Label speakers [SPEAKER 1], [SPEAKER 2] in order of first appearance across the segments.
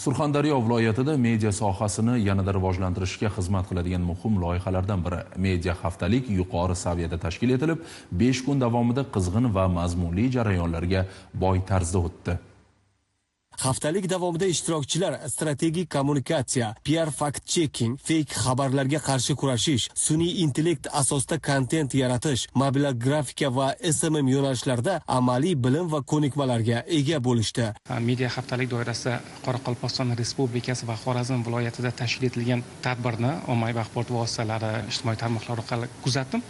[SPEAKER 1] Surxondaryo viloyatida media sohasini yanada rivojlantirishga xizmat qiladigan muhim loyihalardan biri media haftalik yuqori saviyada tashkil etilib, 5 kun davomida qizg'in va mazmunli jarayonlarga boy tarzda o'tdi.
[SPEAKER 2] Haftalik davomida ishtirokchilar strategik kommunikatsiya, PR fact-checking, fake xabarlarga qarshi kurashish, sun'iy intellekt asosida kontent yaratish, mobil grafika va SMM yo'nalishlarida amaliy bilim va ko'nikmalarga ega bo'lishdi.
[SPEAKER 3] Media haftalik doirasida Qoraqalpog'iston Respublikasi va Xorazm viloyatida tashkil etilgan tadbirni ommaviy axborot vositalari, ijtimoiy tarmoqlar orqali kuzatdim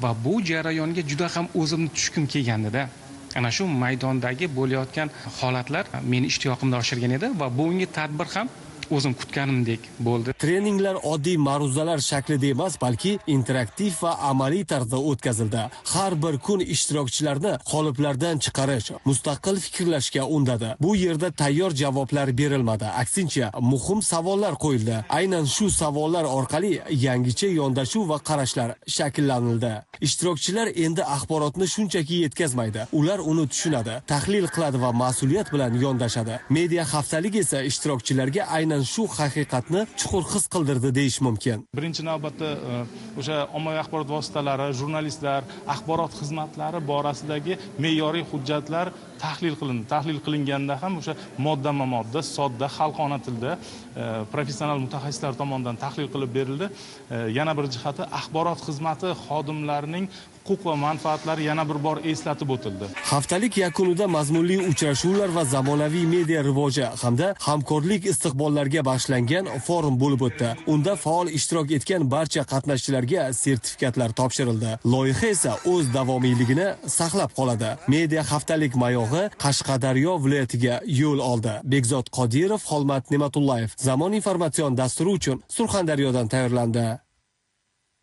[SPEAKER 3] va bu jarayonga juda ham o'zimni tushkim kelgandida. Ana shu maydondagi bo'layotgan holatlar meni ishtiyoqimni oshirgan edi va bugungi tadbir ham o'zim kutganimdek bo'ldi.
[SPEAKER 2] Treninglar oddiy ma'ruzalar shaklida emas, balki interaktiv va amaliy tarzda o'tkazildi. Har bir kun ishtirokchilarni qoliplardan chiqarish, mustaqil fikrlashga undadi. Bu yerda tayyor javoblar berilmadi, aksincha muhim savollar qo'yildi. Aynan shu savollar orqali yangicha yondashuv va qarashlar shakllanildi. Ishtirokchilar endi axborotni shunchaki yetkazmaydi, ular uni tushunadi, tahlil qiladi va mas'uliyat bilan yondashadi. Media haftaligi esa ishtirokchilarga aynan shu haqiqatni chuqur his qildirdi deyish mumkin.
[SPEAKER 4] Birinchi navbatda o'sha ommaviy axborot vositalari, jurnalistlar, axborot xizmatlari borasidagi me'yoriy hujjatlar tahlil qilindi. Tahlil qilinganda ham o'sha moddama-modda, sodda, xalqona tilda professional mutaxassislar tomonidan tahlil qilib berildi. Yana bir jihati axborot xizmati xodimlarining huquq va manfaatlari yana bir bor eslatib o'tildi.
[SPEAKER 2] Haftalik yakunida mazmunli uchrashuvlar va zamonaviy media rivoji hamda hamkorlik istiqbollariga bag'ishlangan forum bo'lib o'tdi. Unda faol ishtirok etgan barcha qatnashchilarga sertifikatlar topshirildi. Loyiha esa o'z davomiyligini saqlab qoladi. Media haftalik mayog'i Qashqadaryo viloyatiga yo'l oldi. Bekzod Qodirov, Xolmat Ne'matullayev Zamon informatsion dasturi uchun Surxondaryodan tayyorlandi.